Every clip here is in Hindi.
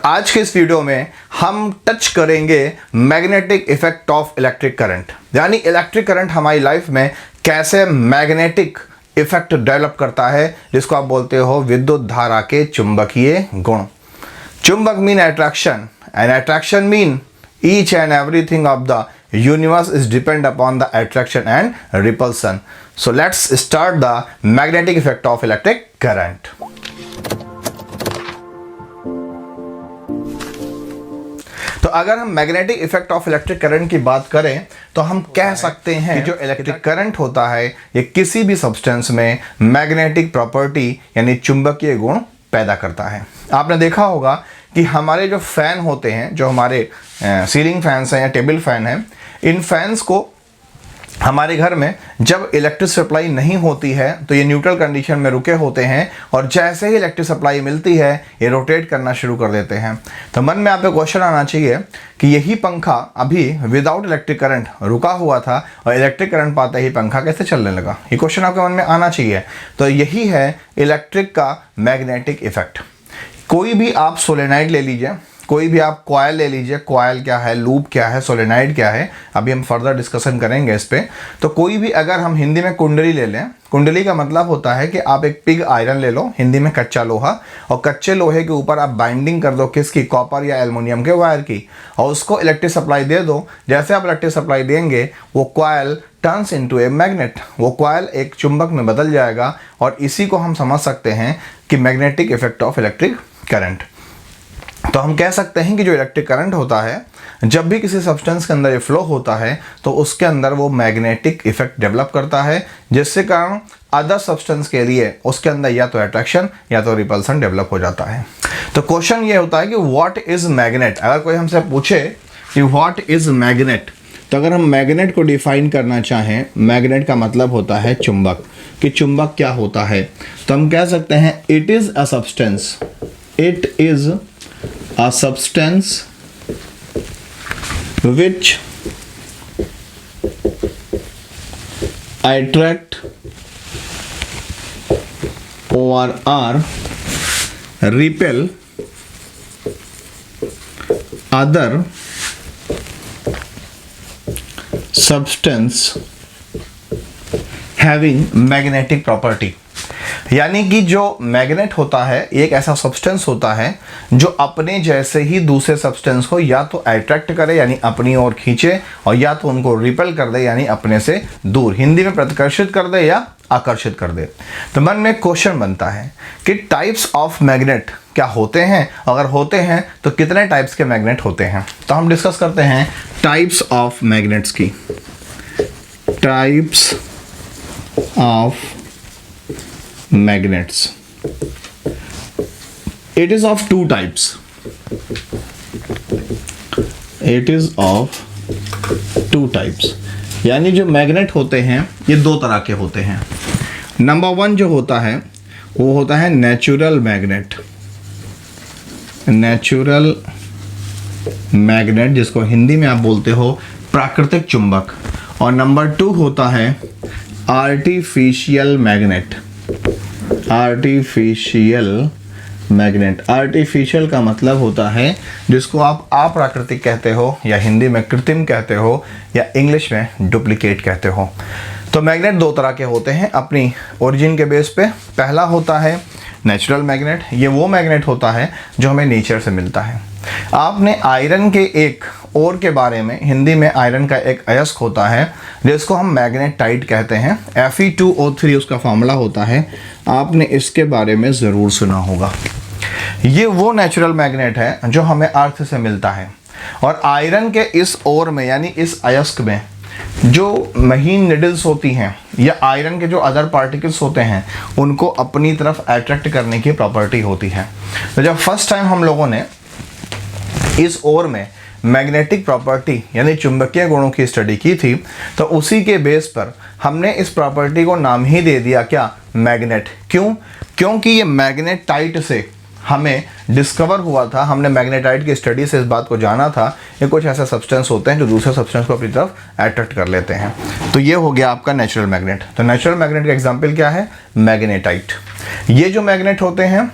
आज के इस वीडियो में हम टच करेंगे magnetic effect of electric current, यानी इलेक्ट्रिक करंट हमारी लाइफ में कैसे मैग्नेटिक इफेक्ट डेवलप करता है, जिसको आप बोलते हो विद्युत धारा के चुंबकीय गुण। चुंबक mean attraction and attraction mean each and everything of the universe is depend upon the attraction and repulsion. So let's start the magnetic effect of electric current. तो अगर हम magnetic effect of electric current की बात करें तो हम कह सकते हैं कि जो इलेक्ट्रिक करंट होता है ये किसी भी सब्सटेंस में मैग्नेटिक प्रॉपर्टी यानी चुंबकीय गुण पैदा करता है। आपने देखा होगा कि हमारे जो फैन होते हैं, जो हमारे सीलिंग फैंस हैं या टेबल फैन हैं, इन फैंस को हमारे घर में जब इलेक्ट्रिक सप्लाई नहीं होती है तो ये न्यूट्रल कंडीशन में रुके होते हैं और जैसे ही इलेक्ट्रिक सप्लाई मिलती है ये रोटेट करना शुरू कर देते हैं। तो मन में आप पे क्वेश्चन आना चाहिए कि यही पंखा अभी विदाउट इलेक्ट्रिक करंट रुका हुआ था और इलेक्ट्रिक करंट पाते ही पंखा कैसे चलने लगा, ये क्वेश्चन आपके मन में आना चाहिए। तो यही है इलेक्ट्रिक का मैग्नेटिक इफेक्ट। कोई भी आप सोलेनाइड ले लीजिए, कोई भी आप कॉयल ले लीजिए, कॉयल क्या है, लूप क्या है, सोलेनाइड क्या है, अभी हम फर्दर डिस्कशन करेंगे इस पे। तो कोई भी, अगर हम हिंदी में कुंडली ले लें, कुंडली का मतलब होता है कि आप एक पिग आयरन ले लो, हिंदी में कच्चा लोहा, और कच्चे लोहे के ऊपर आप बाइंडिंग कर दो किसकी, कॉपर या एल्युमिनियम के वायर की, और उसको इलेक्ट्रिक सप्लाई दे दो। जैसे आप इलेक्ट्रिक सप्लाई देंगे वो coil turns into a magnet, वो कॉयल एक चुंबक में बदल जाएगा, और इसी को हम समझ सकते हैं कि magnetic effect of electric current. तो हम कह सकते हैं कि जो इलेक्ट्रिक करंट होता है, जब भी किसी सब्सटेंस के अंदर ये फ्लो होता है तो उसके अंदर वो मैग्नेटिक इफेक्ट डेवलप करता है, जिससे कारण अदर सब्सटेंस के लिए उसके अंदर या तो अट्रैक्शन या तो रिपल्सन डेवलप हो जाता है। तो क्वेश्चन ये होता है कि व्हाट इज मैग्नेट। अगर कोई हमसे पूछे कि व्हाट इज मैग्नेट, तो अगर हम मैग्नेट को डिफाइन करना चाहें, मैग्नेट का मतलब होता है चुंबक, कि चुंबक क्या होता है, तो हम कह सकते हैं it is a substance, it is a substance which attract or repel other substance having magnetic property। यानी कि जो मैग्नेट होता है एक ऐसा सब्सटेंस होता है जो अपने जैसे ही दूसरे सब्सटेंस को या तो अट्रैक्ट करे यानी अपनी ओर खींचे, और या तो उनको रिपेल कर दे यानी अपने से दूर, हिंदी में प्रतिकर्षित कर दे या आकर्षित कर दे। तो मन में क्वेश्चन बनता है कि टाइप्स ऑफ मैग्नेट क्या होते हैं, अगर होते हैं तो कितने टाइप्स के मैग्नेट होते हैं। तो हम डिस्कस करते हैं टाइप्स ऑफ मैग्नेट्स की। Types of magnets, it is of two types, it is of two types। यानी जो मैग्नेट होते हैं ये दो तरह के होते हैं। नंबर वन जो होता है वो होता है नेचुरल मैग्नेट, नेचुरल मैग्नेट जिसको हिंदी में आप बोलते हो प्राकृतिक चुंबक, और नंबर टू होता है artificial magnet, artificial magnet. Artificial का मतलब होता है जिसको आप अप्राकृतिक कहते हो, या हिंदी में कृत्रिम कहते हो, या इंग्लिश में डुप्लीकेट कहते हो। तो मैग्नेट दो तरह के होते हैं अपनी ओरिजिन के बेस पे। पहला होता है नेचुरल मैग्नेट, ये वो मैग्नेट होता है जो हमें नेचर से मिलता है। आपने आयरन के एक ओर के बारे में, हिंदी में आयरन का एक अयस्क होता है जिसको हम मैग्नेटाइट कहते हैं, Fe2O3 उसका फॉर्मूला होता है, आपने इसके बारे में ज़रूर सुना होगा। ये वो नेचुरल मैग्नेट है जो हमें अर्थ से मिलता है, और आयरन के इस ओर में यानी इस अयस्क में जो महीन निडल्स होती हैं या आयरन के जो अदर पार्टिकल्स होते हैं उनको अपनी तरफ अट्रैक्ट करने की प्रॉपर्टी होती है। तो जब फर्स्ट टाइम हम लोगों ने इस ओर में मैग्नेटिक प्रॉपर्टी यानी चुंबकीय गुणों की स्टडी की थी, तो उसी के बेस पर हमने इस प्रॉपर्टी को नाम ही दे दिया क्या, मैग्नेट। क्यों? क्योंकि ये मैग्नेटाइट से हमें डिस्कवर हुआ था, हमने मैग्नेटाइट की स्टडी से इस बात को जाना था, ये कुछ ऐसे सब्सटेंस होते हैं जो दूसरे सब्सटेंस को अपनी तरफ अट्रैक्ट कर लेते हैं। तो ये हो गया आपका नेचुरल मैग्नेट। तो नेचुरल मैग्नेट का एग्जांपल क्या है? मैग्नेटाइट। ये जो मैग्नेट होते हैं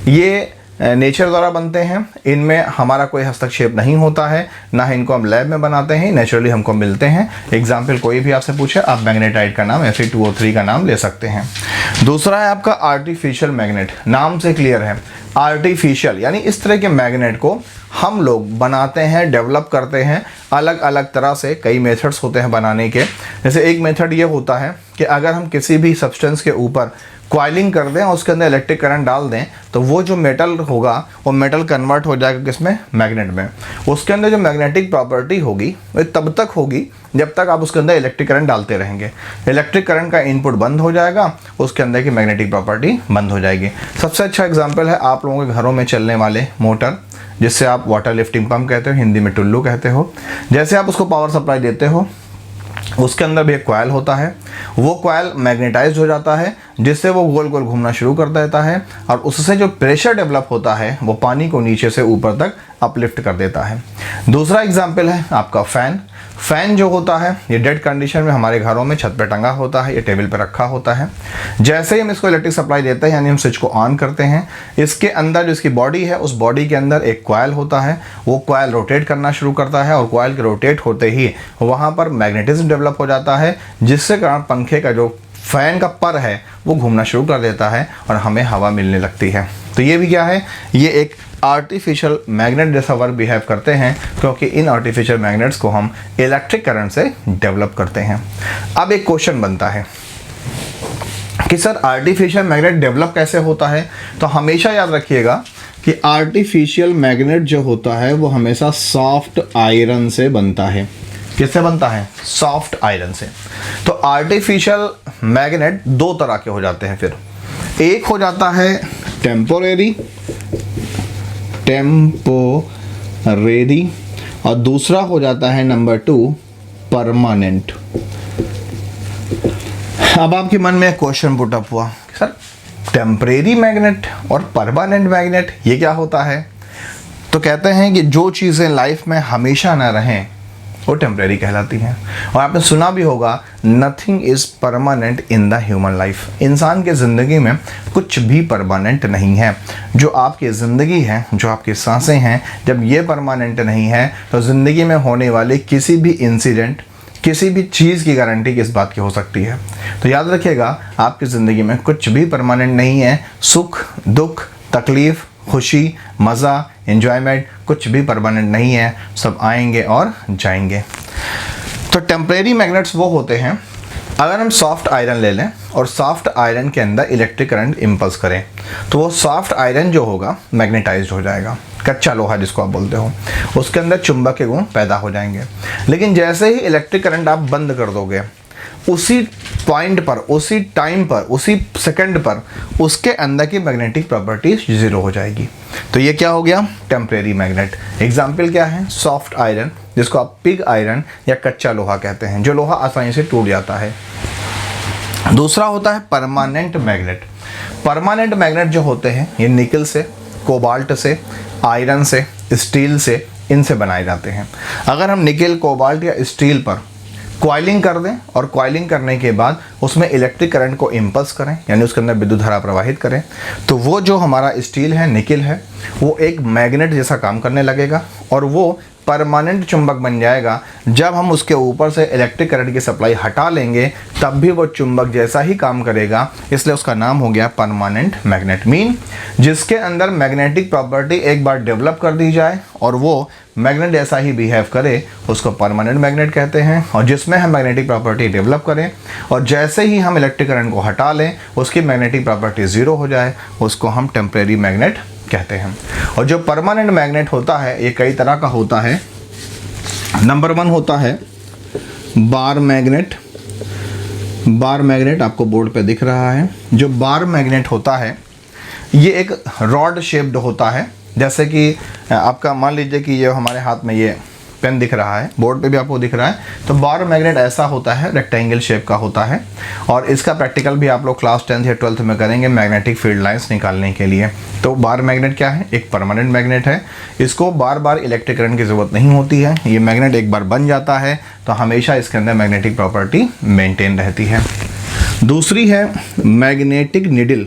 ये नेचर द्वारा बनते हैं, इनमें हमारा कोई हस्तक्षेप नहीं होता है, ना ही इनको हम लैब में बनाते हैं, नेचुरली हमको मिलते हैं। एग्जाम्पल कोई भी आपसे पूछे आप मैग्नेटाइट का नाम Fe2O3 का नाम ले सकते हैं। दूसरा है आपका आर्टिफिशियल मैग्नेट। नाम से क्लियर है, आर्टिफिशियल यानी इस तरह के मैग्नेट को हम लोग बनाते हैं, डेवलप करते हैं अलग अलग तरह से। कई मेथड्स होते हैं बनाने के। जैसे एक मेथड ये होता है कि अगर हम किसी भी सब्सटेंस के ऊपर कॉइलिंग कर दें और उसके अंदर इलेक्ट्रिक करंट डाल दें तो वो जो मेटल होगा वो मेटल कन्वर्ट हो जाएगा किसमें, मैग्नेट में। उसके अंदर जो मैग्नेटिक प्रॉपर्टी होगी वो तब तक होगी जब तक आप उसके अंदर इलेक्ट्रिक करंट डालते रहेंगे। इलेक्ट्रिक करंट का इनपुट बंद हो जाएगा, उसके अंदर की मैग्नेटिक प्रॉपर्टी बंद हो जाएगी। सबसे अच्छा एग्जाम्पल है आप लोगों के घरों में चलने वाले मोटर, जिससे आप वाटर लिफ्टिंग पंप कहते हो, हिंदी में टुल्लू कहते हो। जैसे आप उसको पावर सप्लाई देते हो, उसके अंदर भी एक कॉइल होता है, वो कॉइल मैग्नेटाइज्ड हो जाता है, जिससे वो गोल गोल घूमना शुरू कर देता है और उससे जो प्रेशर डेवलप होता है वो पानी को नीचे से ऊपर तक अपलिफ्ट कर देता है। दूसरा एग्जाम्पल है आपका फ़ैन। फ़ैन जो होता है ये डेड कंडीशन में हमारे घरों में छत पे टंगा होता है, ये टेबल पे रखा होता है। जैसे ही हम इसको इलेक्ट्रिक सप्लाई देते हैं यानी हम स्विच को ऑन करते हैं, इसके अंदर जो इसकी बॉडी है उस बॉडी के अंदर एक कॉइल होता है, वो कॉइल रोटेट करना शुरू करता है और कॉइल के रोटेट होते ही वहाँ पर मैग्नेटिज्म डेवलप हो जाता है, जिससे कारण पंखे का जो फ़ैन का पर है वो घूमना शुरू कर देता है और हमें हवा मिलने लगती है। तो ये भी क्या है, ये एक आर्टिफिशियल मैग्नेट जैसा वर्क बिहेव करते हैं, क्योंकि इन आर्टिफिशियल मैग्नेट्स को हम इलेक्ट्रिक करंट से डेवलप करते हैं। अब एक क्वेश्चन बनता है कि सर आर्टिफिशियल मैग्नेट डेवलप कैसे होता है। तो हमेशा याद रखिएगा कि आर्टिफिशियल मैग्नेट जो होता है वो हमेशा सॉफ्ट आयरन से बनता है। किससे बनता है, सॉफ्ट आयरन से। तो आर्टिफिशियल मैग्नेट दो तरह के हो जाते हैं। फिर एक हो जाता है टेम्पोरेरी और दूसरा हो जाता है नंबर 2 परमानेंट। अब आपके मन में एक क्वेश्चन पुट अप हुआ, सर टेम्परेरी मैग्नेट और परमानेंट मैग्नेट ये क्या होता है। तो कहते हैं कि जो चीज़ें लाइफ में हमेशा ना रहें वो टेम्परेरी कहलाती हैं। और आपने सुना भी होगा nothing is permanent in the human life. इंसान के ज़िंदगी में कुछ भी परमानेंट नहीं है। जो आपकी ज़िंदगी है, जो आपकी सांसें हैं, जब ये परमानेंट नहीं है तो ज़िंदगी में होने वाले किसी भी इंसिडेंट, किसी भी चीज़ की गारंटी किस बात की हो सकती है। तो याद रखिएगा आपकी ज़िंदगी में कुछ भी परमानेंट नहीं है। सुख, दुख, तकलीफ़, खुशी, मज़ा, एंजॉयमेंट कुछ भी परमानेंट नहीं है, सब आएंगे और जाएंगे। तो टेम्परेरी मैग्नेट्स वो होते हैं, अगर हम सॉफ्ट आयरन ले लें और सॉफ्ट आयरन के अंदर इलेक्ट्रिक करंट इम्पल्स करें तो वो सॉफ्ट आयरन जो होगा मैग्नेटाइज्ड हो जाएगा। कच्चा लोहा जिसको आप बोलते हो, उसके अंदर चुंबकीय गुण पैदा हो जाएंगे। लेकिन जैसे ही इलेक्ट्रिक करंट आप बंद कर दोगे, उसी पॉइंट पर, उसी टाइम पर, उसी सेकंड पर उसके अंदर की मैग्नेटिक प्रॉपर्टीज जीरो हो जाएगी। तो ये क्या हो गया, टेम्परेरी मैग्नेट। एग्जाम्पल क्या है, सॉफ्ट आयरन जिसको आप पिग आयरन या कच्चा लोहा कहते हैं, जो लोहा आसानी से टूट जाता है। दूसरा होता है परमानेंट मैग्नेट। परमानेंट मैग्नेट जो होते हैं ये निकल से, कोबाल्ट से, आयरन से, स्टील से, इनसे बनाए जाते हैं। अगर हम निकल, कोबाल्ट या स्टील पर कॉइलिंग कर दें और कॉइलिंग करने के बाद उसमें इलेक्ट्रिक करंट को इम्पल्स करें यानी उसके अंदर विद्युत धारा प्रवाहित करें, तो वो जो हमारा स्टील है, निकल है, वो एक मैग्नेट जैसा काम करने लगेगा और वो परमानेंट चुंबक बन जाएगा। जब हम उसके ऊपर से इलेक्ट्रिक करंट की सप्लाई हटा लेंगे तब भी वो चुंबक जैसा ही काम करेगा, इसलिए उसका नाम हो गया परमानेंट मैग्नेट। मीन जिसके अंदर मैग्नेटिक प्रॉपर्टी एक बार डेवलप कर दी जाए और वो मैग्नेट जैसा ही बिहेव करे, उसको परमानेंट मैग्नेट कहते हैं। और जिसमें हम मैग्नेटिक प्रॉपर्टी डेवलप करें और जैसे ही हम इलेक्ट्रिक करंट को हटा लें उसकी मैग्नेटिक प्रॉपर्टी ज़ीरो हो जाए, उसको हम टेम्परेरी मैग्नेट कहते हैं। और जो परमानेंट मैग्नेट होता है ये कई तरह का होता है। नंबर 1 होता है बार मैग्नेट। बार मैग्नेट आपको बोर्ड पे दिख रहा है। जो बार मैग्नेट होता है ये एक रॉड शेप्ड होता है, जैसे कि आपका मान लीजिए कि ये हमारे हाथ में ये पेन दिख रहा है, बोर्ड पे भी आपको दिख रहा है। तो बार मैग्नेट ऐसा होता है, रेक्टेंगल शेप का होता है और इसका प्रैक्टिकल भी आप लोग क्लास 10th या 12th में करेंगे मैग्नेटिक फील्ड लाइंस निकालने के लिए। तो बार मैग्नेट क्या है, एक परमानेंट मैग्नेट है। इसको बार बार इलेक्ट्रिक करंट की ज़रूरत नहीं होती है। ये मैग्नेट एक बार बन जाता है तो हमेशा इसके अंदर मैग्नेटिक प्रॉपर्टी मेनटेन रहती है। दूसरी है magnetic needle.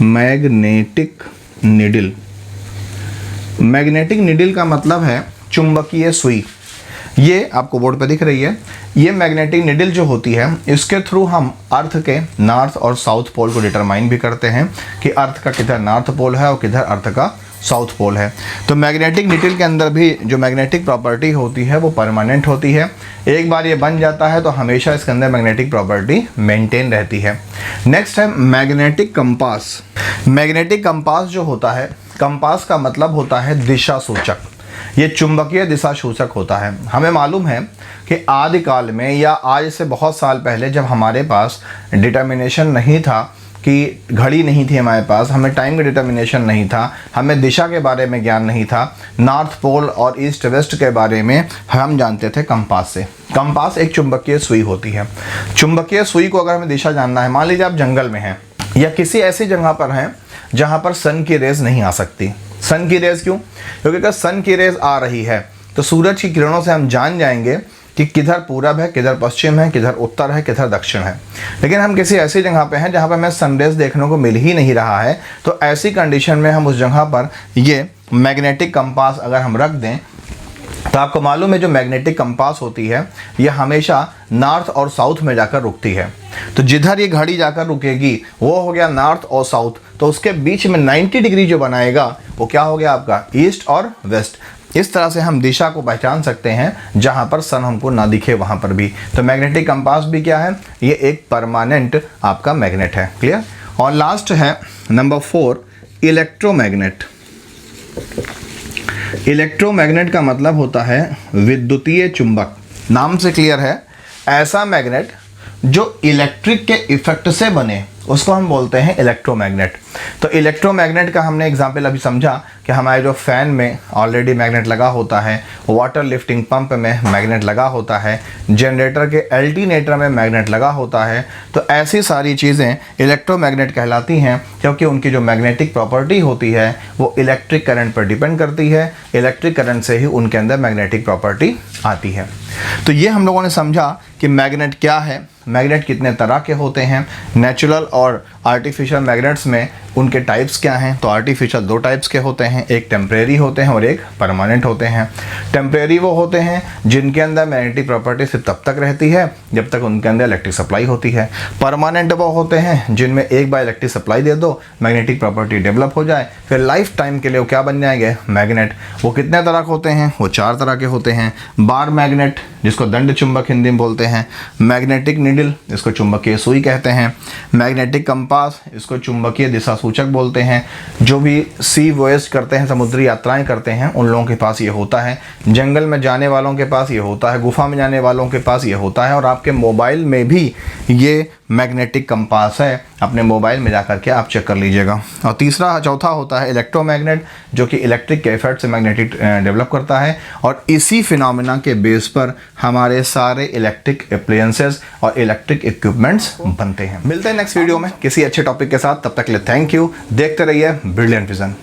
Magnetic needle. Magnetic needle का मतलब है चुंबकीय सुई। ये आपको बोर्ड पे दिख रही है। ये मैग्नेटिक निडिल जो होती है, इसके थ्रू हम अर्थ के नॉर्थ और साउथ पोल को डिटरमाइन भी करते हैं कि अर्थ का किधर नॉर्थ पोल है और किधर अर्थ का साउथ पोल है। तो मैग्नेटिक निडिल के अंदर भी जो मैग्नेटिक प्रॉपर्टी होती है वो परमानेंट होती है। एक बार ये बन जाता है तो हमेशा इसके अंदर मैग्नेटिक प्रॉपर्टी मेंटेन रहती है। नेक्स्ट है मैग्नेटिक कंपास। मैग्नेटिक कंपास जो होता है, कंपास का मतलब होता है दिशा सूचक। ये चुंबकीय दिशा सूचक होता है। हमें मालूम है कि आदिकाल में या आज से बहुत साल पहले जब हमारे पास डिटर्मिनेशन नहीं था, कि घड़ी नहीं थी हमारे पास, हमें टाइम का डिटर्मिनेशन नहीं था, हमें दिशा के बारे में ज्ञान नहीं था, नॉर्थ पोल और ईस्ट वेस्ट के बारे में हम जानते थे कंपास से। कंपास एक चुंबकीय सुई होती है। चुंबकीय सुई को अगर हमें दिशा जानना है, मान लीजिए आप जंगल में हैं या किसी ऐसी जगह पर हैं जहाँ पर सन की रेज नहीं आ सकती। सन की रेज क्यों? क्योंकि अगर सन की रेज आ रही है तो सूरज की किरणों से हम जान जाएंगे कि किधर पूरब है, किधर पश्चिम है, किधर उत्तर है, किधर दक्षिण है। लेकिन हम किसी ऐसी जगह पे हैं जहाँ पर हमें सनरेज देखने को मिल ही नहीं रहा है, तो ऐसी कंडीशन में हम उस जगह पर ये मैग्नेटिक कंपास अगर हम रख दें तो आपको मालूम है जो मैग्नेटिक कंपास होती है ये हमेशा नॉर्थ और साउथ में जाकर रुकती है। तो जिधर ये घड़ी जाकर रुकेगी वो हो गया नॉर्थ और साउथ, तो उसके बीच में 90 डिग्री जो बनाएगा वो क्या हो गया आपका ईस्ट और वेस्ट। इस तरह से हम दिशा को पहचान सकते हैं जहां पर सन हमको ना दिखे वहां पर भी। तो मैग्नेटिक कंपास भी क्या है? ये एक परमानेंट आपका मैग्नेट है। क्लियर? और लास्ट है नंबर 4 इलेक्ट्रोमैग्नेट। इलेक्ट्रोमैग्नेट का मतलब होता है विद्युतीय चुंबक। नाम से क्लियर है, ऐसा मैग्नेट जो इलेक्ट्रिक के इफेक्ट से बने उसको हम बोलते हैं इलेक्ट्रोमैग्नेट। तो इलेक्ट्रोमैग्नेट का हमने एग्जांपल अभी समझा कि हमारे जो फ़ैन में ऑलरेडी मैग्नेट लगा होता है, वाटर लिफ्टिंग पंप में मैग्नेट लगा होता है, जनरेटर के अल्टरनेटर में मैग्नेट लगा होता है। तो ऐसी सारी चीज़ें इलेक्ट्रोमैग्नेट कहलाती हैं क्योंकि उनकी जो मैग्नेटिक प्रॉपर्टी होती है वो इलेक्ट्रिक करंट पर डिपेंड करती है। इलेक्ट्रिक करंट से ही उनके अंदर मैग्नेटिक प्रॉपर्टी आती है। तो ये हम लोगों ने समझा कि मैग्नेट क्या है, मैग्नेट कितने तरह के होते हैं, नेचुरल और आर्टिफिशियल मैग्नेट्स में उनके टाइप्स क्या हैं। तो आर्टिफिशियल 2 टाइप्स के होते हैं, एक टेम्परेरी होते हैं और एक परमानेंट होते हैं। टेम्परेरी वो होते हैं जिनके अंदर मैग्नेटिक प्रॉपर्टी सिर्फ तब तक रहती है जब तक उनके अंदर इलेक्ट्रिक सप्लाई होती है। परमानेंट वो होते हैं जिनमें एक बार इलेक्ट्रिक सप्लाई दे दो, मैग्नेटिक प्रॉपर्टी डेवलप हो जाए, फिर लाइफ टाइम के लिए वो क्या बन जाएंगे? मैग्नेट। वो कितने तरह के होते हैं? वो 4 तरह के होते हैं। बार मैग्नेट जिसको दंड चुंबक हिंदी में बोलते हैं, मैग्नेटिक निडिल इसको चुंबकीय सुई कहते हैं, मैग्नेटिक कंपास इसको चुंबकीय दिशा सूचक बोलते हैं। जो भी सी वॉयज करते हैं, समुद्री यात्राएं करते हैं, उन लोगों के पास ये होता है। जंगल में जाने वालों के पास ये होता है, गुफा में जाने वालों के पास ये होता है। और आपके मोबाइल में भी ये मैग्नेटिक कंपास है, अपने मोबाइल में जाकर के आप चेक कर लीजिएगा। और चौथा होता है इलेक्ट्रोमैग्नेट जो कि इलेक्ट्रिक के इफेक्ट से मैग्नेटिक डेवलप करता है। और इसी फिनोमेना के बेस पर हमारे सारे इलेक्ट्रिक अप्लायंसेस और इलेक्ट्रिक इक्विपमेंट्स बनते हैं। मिलते हैं नेक्स्ट वीडियो में किसी अच्छे टॉपिक के साथ। तब तक के लिए थैंक यू। देखते रहिए ब्रिलियंट विजन।